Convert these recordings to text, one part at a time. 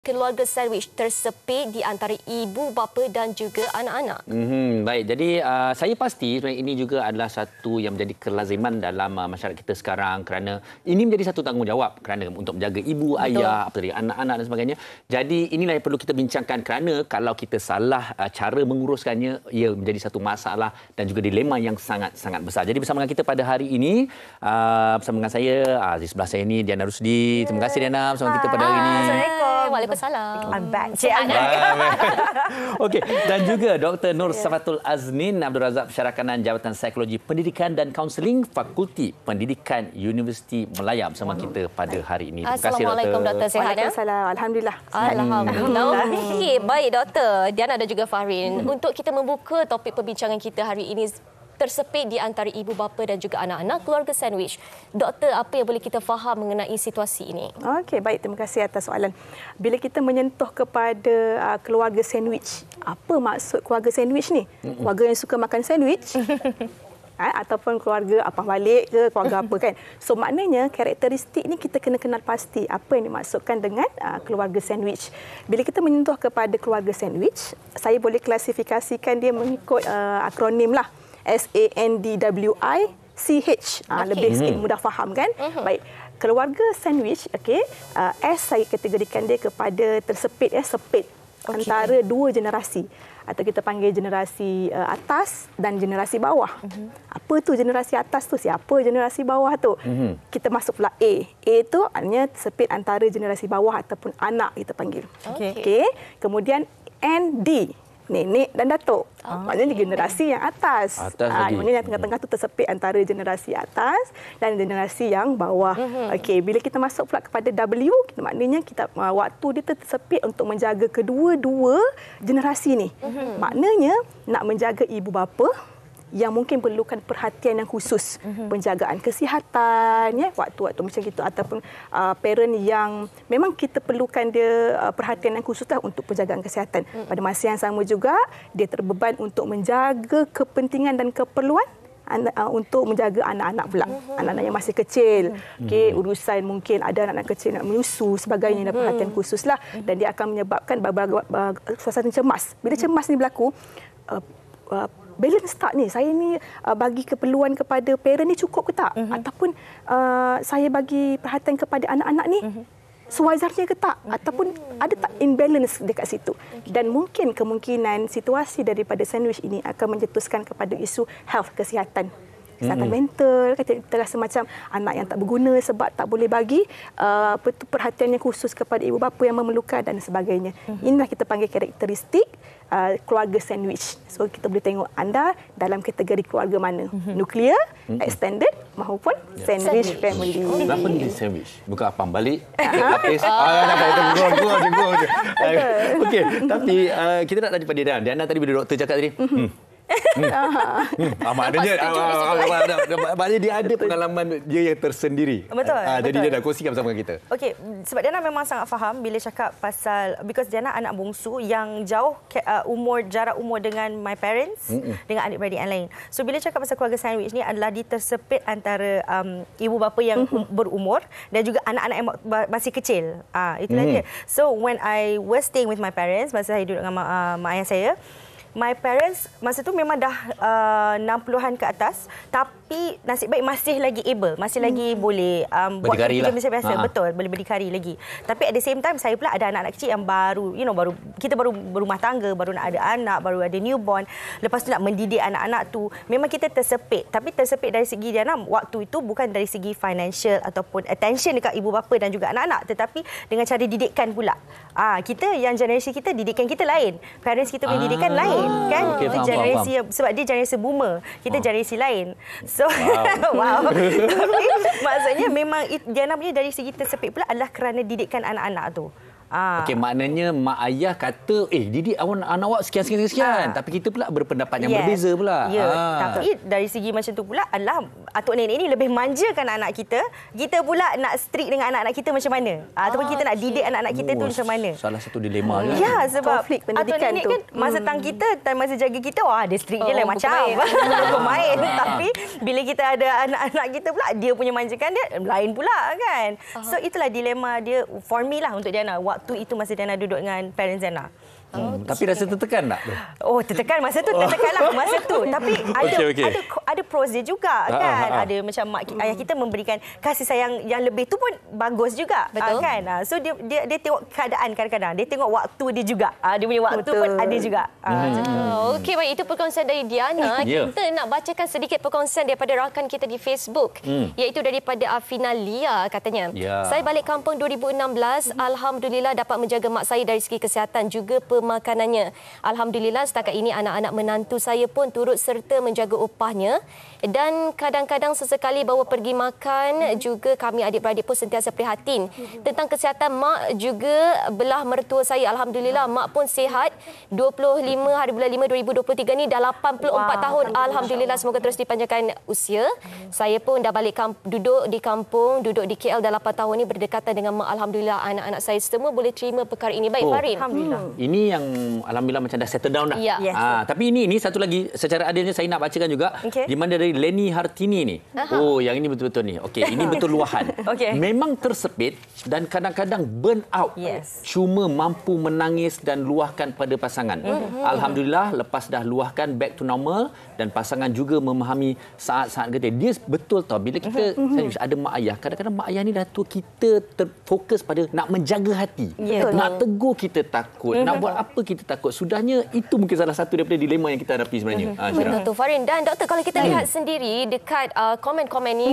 Keluarga sandwich tersepit di antara ibu bapa dan juga anak-anak. Baik, jadi saya pasti ini juga adalah satu yang menjadi kelaziman dalam masyarakat kita sekarang kerana ini menjadi satu tanggungjawab kerana untuk menjaga ibu, ayah, anak-anak dan sebagainya. Jadi inilah yang perlu kita bincangkan kerana kalau kita salah cara menguruskannya, ia menjadi satu masalah dan juga dilema yang sangat-sangat besar. Jadi bersama dengan kita pada hari ini, bersama dengan saya, di sebelah saya ini Diana Rusdi. Terima kasih Diana bersama kita pada hari ini. Assalamualaikum. Waalaikumsalam. I'm back. Okey, dan juga Dr. Nur Safatul Azmin Abdul Razak, Pensyarakanan Jabatan Psikologi Pendidikan dan Kaunseling Fakulti Pendidikan Universiti Melaya bersama kita pada hari ini. Terima kasih Assalamualaikum Doktor. Sihat ya? Waalaikumsalam. Alhamdulillah. Alhamdulillah. Okey, baik Doktor. Diana dan juga Fahrin. Untuk kita membuka topik perbincangan kita hari ini, tersepit di antara ibu bapa dan juga anak-anak, keluarga sandwich. Doktor, apa yang boleh kita faham mengenai situasi ini? Okey, baik. Terima kasih atas soalan. Bila kita menyentuh kepada keluarga sandwich, apa maksud keluarga sandwich ni? Keluarga yang suka makan sandwich? Ataupun keluarga apah balik ke, keluarga apa kan? So, maknanya karakteristik ni kita kena kenal pasti apa yang dimaksudkan dengan keluarga sandwich. Bila kita menyentuh kepada keluarga sandwich, saya boleh klasifikasikan dia mengikut akronim lah. SANDWICH. Lebih sikit mudah faham kan? Baik. Keluarga sandwich, okey. S saya kategorikan dia kepada tersepit, sepit antara dua generasi. Atau kita panggil generasi atas dan generasi bawah. Apa tu generasi atas tu? Siapa generasi bawah tu? Kita masuk pula A. A tu artinya tersepit antara generasi bawah ataupun anak kita panggil. Okey. Kemudian N, D. Nenek dan datuk. Maknanya generasi yang atas. Maknanya yang tengah-tengah tu tersepit antara generasi atas dan generasi yang bawah. Okey, bila kita masuk pula kepada W, maknanya kita waktu dia tersepit untuk menjaga kedua-dua generasi ni. Maknanya nak menjaga ibu bapa yang mungkin perlukan perhatian yang khusus, penjagaan kesihatan, ya, waktu-waktu macam itu, ataupun parent yang memang kita perlukan dia perhatian yang khusus untuk penjagaan kesihatan. Pada masa yang sama juga, dia terbeban untuk menjaga kepentingan dan keperluan untuk menjaga anak-anak pula. Anak-anak yang masih kecil. Okey, urusan mungkin ada anak-anak kecil nak menyusu, sebagainya, dan perhatian khusus lah. Dan dia akan menyebabkan suasana cemas. Bila cemas ni berlaku, balance tak ni? Saya ni bagi keperluan kepada parent ni cukup ke tak? Ataupun saya bagi perhatian kepada anak-anak ni sewajarnya ke tak? Ataupun ada tak imbalance dekat situ? Dan mungkin kemungkinan situasi daripada sandwich ini akan mencetuskan kepada isu health, kesihatan. Kesihatan mental, kita rasa macam anak yang tak berguna sebab tak boleh bagi perhatian yang khusus kepada ibu bapa yang memerlukan dan sebagainya. Inilah kita panggil karakteristik keluarga sandwich. So, kita boleh tengok anda dalam kategori keluarga mana. Nuklear, extended maupun sandwich family. Kenapa ni sandwich? Bukan apam balik, lapis. Nampak go je. Okey, tapi kita nak tanya pada Diana tadi bila doktor cakap tadi. Maknanya dia ada pengalaman dia yang tersendiri. Betul. Jadi dia dah kongsikan bersama kita. Okey, sebab Diana memang sangat faham bila cakap pasal, because Diana anak bongsu yang jauh jarak umur dengan my parents, dengan adik-beradik yang lain. So bila cakap pasal keluarga sandwich ni adalah ditersepit antara ibu bapa yang berumur dan juga anak-anak yang masih kecil. Itulah dia. So when I was staying with my parents, masa saya duduk dengan mak ayah saya, my parents masa tu memang dah 60-an ke atas, tapi nasib baik masih lagi able, masih lagi boleh buat kerja biasa. Betul, boleh berdikari lagi. Tapi at the same time, saya pula ada anak-anak kecil yang baru, kita baru berumah tangga, baru nak ada anak, baru ada newborn. Lepas tu nak mendidik anak-anak tu, memang kita tersepit. Tapi tersepit dari segi Diana, waktu itu bukan dari segi financial ataupun attention dekat ibu bapa dan juga anak-anak, tetapi dengan cara didikan pula. Kita yang generasi kita, didikan kita lain. Parents kita punya didikan lain. Kan? Okay, itu generasi sebab dia generasi boomer, kita generasi lain. So wow. Tapi maksudnya memang Diana punya dari segi tersepit pula adalah kerana didikan anak-anak tu. Okey, maknanya mak ayah kata, didik anak awak sekian. Tapi kita pula berpendapat yang berbeza pula. Ya, tapi dari segi macam tu pula adalah atuk nenek ni lebih manjakan anak kita. Kita pula nak strict dengan anak-anak kita macam mana? Ataupun kita nak didik anak-anak kita tu macam mana? Salah satu dilema kan? Ya, sebab konflik atuk pendidikan nenek tu. kan masa tang kita, masa jaga kita, dia strict je lah macam pemain. Tapi bila kita ada anak-anak kita pula, dia punya manjakan dia lain pula kan. So itulah dilema dia for me lah untuk Diana. waktu itu masa Diana duduk dengan parents Diana. Tapi rasa tertekan tak? Oh, tertekan masa tu, tertekanlah masa tu. Tapi ada pros dia juga kan. Ada macam ayah kita memberikan kasih sayang yang lebih tu pun bagus juga. Betul. Kan. So dia tengok keadaan kadang-kadang. Dia tengok waktu dia juga. Dia punya waktu Betul. pun ada juga. Okey, baik, itu perkongsian dari Diana. Kita nak bacakan sedikit perkongsian daripada rakan kita di Facebook, iaitu daripada Afina Lia katanya. Saya balik kampung 2016, alhamdulillah dapat menjaga mak saya dari segi kesihatan juga makanannya. Alhamdulillah setakat ini anak-anak menantu saya pun turut serta menjaga upahnya dan kadang-kadang sesekali bawa pergi makan juga kami adik-beradik pun sentiasa prihatin. Tentang kesihatan mak juga belah mertua saya. Alhamdulillah mak pun sihat. 25 hari bulan 5 2023 ni dah 84 tahun. Alhamdulillah semoga terus dipanjangkan usia. Saya pun dah balik duduk di kampung, duduk di KL dah 8 tahun ni berdekatan dengan mak. Alhamdulillah anak-anak saya semua boleh terima perkara ini. Baik, Farin. Alhamdulillah. Ini yang alhamdulillah macam dah settle down dah. Ya. Yes. Tapi ini satu lagi secara adilnya saya nak bacakan juga. Okey. Di mana dari Leni Hartini ni. Oh, yang ini betul-betul ni. Okey, ini betul luahan. Okey. Memang tersepit dan kadang-kadang burn out. Yes. Cuma mampu menangis dan luahkan pada pasangan. Alhamdulillah lepas dah luahkan back to normal dan pasangan juga memahami saat-saat getih. Dia betul tau bila kita ada mak ayah, kadang-kadang mak ayah ni dah tua, kita terfokus pada nak menjaga hati. Yeah. Nak tegur kita takut, nak buat apa kita takut. Sudahnya itu mungkin salah satu daripada dilema yang kita hadapi sebenarnya. Betul tu, Farin. Dan doktor, kalau kita lihat sendiri dekat komen-komen ni,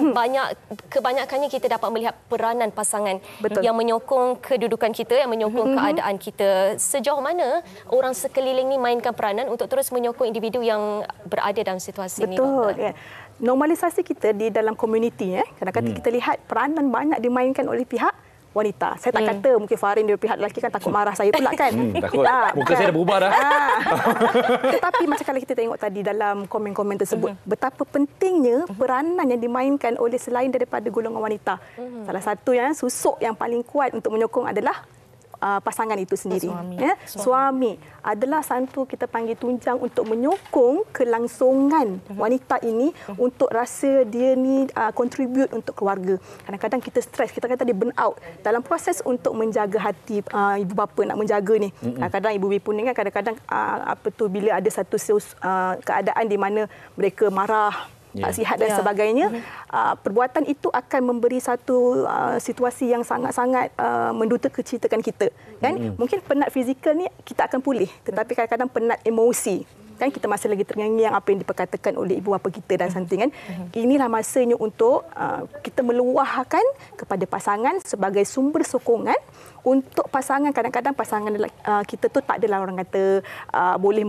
kebanyakannya kita dapat melihat peranan pasangan. Betul. Yang menyokong kedudukan kita, yang menyokong keadaan kita. Sejauh mana orang sekeliling ni mainkan peranan untuk terus menyokong individu yang berada dalam situasi ini? Betul. Ya. Normalisasi kita di dalam komuniti, kadang-kadang kita lihat peranan banyak dimainkan oleh pihak wanita. Saya tak kata mungkin Farin dari pihak lelaki kan takut marah saya pula kan. Takut. Muka saya dah berubah dah. Tetapi macam kalau kita tengok tadi dalam komen-komen tersebut, betapa pentingnya peranan yang dimainkan oleh selain daripada golongan wanita. Salah satu yang susuk yang paling kuat untuk menyokong adalah pasangan itu sendiri. Suami adalah satu kita panggil tunjang untuk menyokong kelangsungan wanita ini untuk rasa dia ni contribute untuk keluarga. Kadang-kadang kita stres, kita kata dia burn out dalam proses untuk menjaga hati ibu bapa nak menjaga ni. Kadang-kadang ibu-ibu ni kan kadang-kadang bila ada satu keadaan di mana mereka marah, tak sihat dan sebagainya, perbuatan itu akan memberi satu situasi yang sangat-sangat menduta keceritakan kita. Kan? Mungkin penat fizikal ni kita akan pulih, tetapi kadang-kadang penat emosi. Kan kita masih lagi terngiang-ngiang apa yang diperkatakan oleh ibu bapa kita dan something kan. Inilah masanya untuk kita meluahkan kepada pasangan sebagai sumber sokongan untuk pasangan. Kadang-kadang pasangan kita tu tak adalah orang kata boleh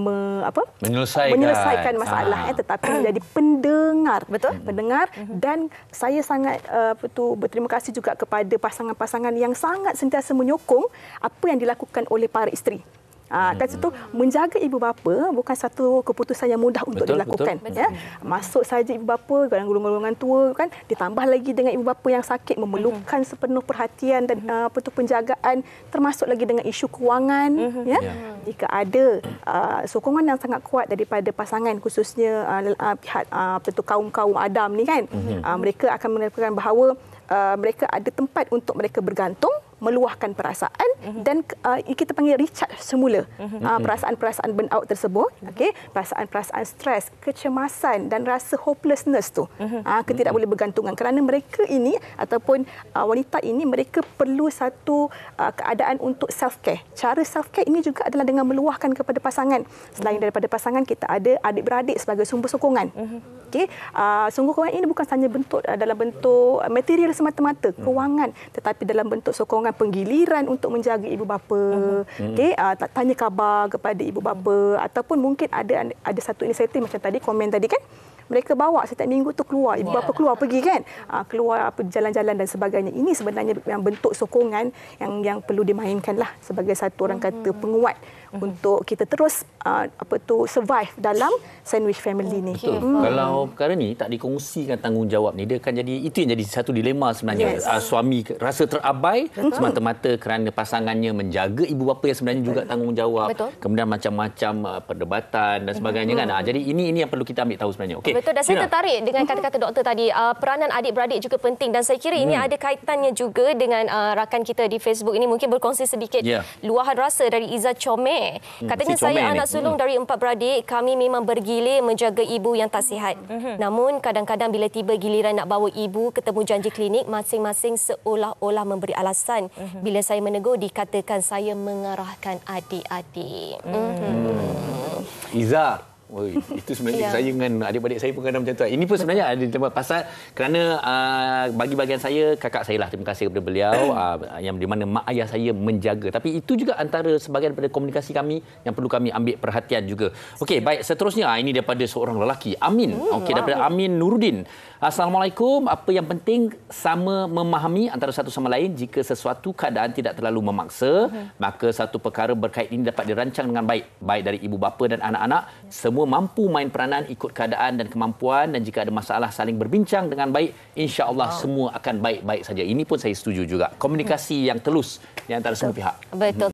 menyelesaikan masalah, tetapi menjadi pendengar. Betul? Pendengar. Dan saya sangat berterima kasih juga kepada pasangan-pasangan yang sangat sentiasa menyokong apa yang dilakukan oleh para isteri. Dan itu menjaga ibu bapa bukan satu keputusan yang mudah untuk dilakukan. Ya. Masuk saja ibu bapa, golongan-golongan tua kan, ditambah lagi dengan ibu bapa yang sakit memerlukan sepenuh perhatian dan penjagaan, termasuk lagi dengan isu kewangan. Ya. Jika ada sokongan yang sangat kuat daripada pasangan, khususnya pihak kaum-kaum Adam ni kan, mereka akan menyatakan bahawa mereka ada tempat untuk mereka bergantung, meluahkan perasaan dan kita panggil recharge semula perasaan-perasaan burnout tersebut, perasaan-perasaan stres, kecemasan dan rasa hopelessness tu tidak boleh bergantungan kerana mereka ini ataupun wanita ini mereka perlu satu keadaan untuk self care. Cara self care ini juga adalah dengan meluahkan kepada pasangan. Selain daripada pasangan, kita ada adik-beradik sebagai sumber sokongan. Sokongan ini bukan hanya dalam bentuk material semata-mata, kewangan, tetapi dalam bentuk sokongan penggiliran untuk menjaga ibu bapa, tanya khabar kepada ibu bapa, ataupun mungkin ada satu inisiatif macam tadi komen tadi kan, mereka bawa setiap minggu tu keluar, ibu bapa keluar pergi kan, keluar jalan-jalan dan sebagainya. Ini sebenarnya yang bentuk sokongan yang perlu dimainkan lah sebagai satu orang kata penguat untuk kita terus survive dalam sandwich family ni. Kalau perkara ni tak dikongsikan tanggungjawab ni, dia akan jadi, itu yang jadi satu dilema sebenarnya. Suami rasa terabai semata-mata kerana pasangannya menjaga ibu bapa yang sebenarnya juga tanggungjawab. Kemudian macam-macam perdebatan dan sebagainya kan. Jadi ini yang perlu kita ambil tahu sebenarnya. Okey. Betul, dan saya tertarik dengan kata-kata doktor tadi. Peranan adik-beradik juga penting dan saya kira ini ada kaitannya juga dengan rakan kita di Facebook ini mungkin berkongsi sedikit luahan rasa dari Izzah Comel. Katanya saya anak sulung dari 4 beradik, kami memang bergilir menjaga ibu yang tak sihat. Namun kadang-kadang bila tiba giliran nak bawa ibu ketemu janji klinik, masing-masing seolah-olah memberi alasan. Bila saya menegur, dikatakan saya mengarahkan adik-adik. Izzah, itu sebenarnya saya dengan adik-adik saya pun kadang macam tu. Ini pun sebenarnya ada tempat pasal kerana bagi bagian saya, kakak saya lah, terima kasih kepada beliau yang di mana mak ayah saya menjaga. Tapi itu juga antara sebahagian daripada komunikasi kami yang perlu kami ambil perhatian juga. Okey, baik, seterusnya ini daripada seorang lelaki, Amin. Okey, daripada Amin Nuruddin. Assalamualaikum. Apa yang penting sama memahami antara satu sama lain. Jika sesuatu keadaan tidak terlalu memaksa, maka satu perkara berkait ini dapat dirancang dengan baik. Baik dari ibu bapa dan anak-anak, semua mampu main peranan ikut keadaan dan kemampuan, dan jika ada masalah saling berbincang dengan baik, insya-Allah semua akan baik-baik saja. Ini pun saya setuju juga. Komunikasi yang telus di antara semua pihak. Betul.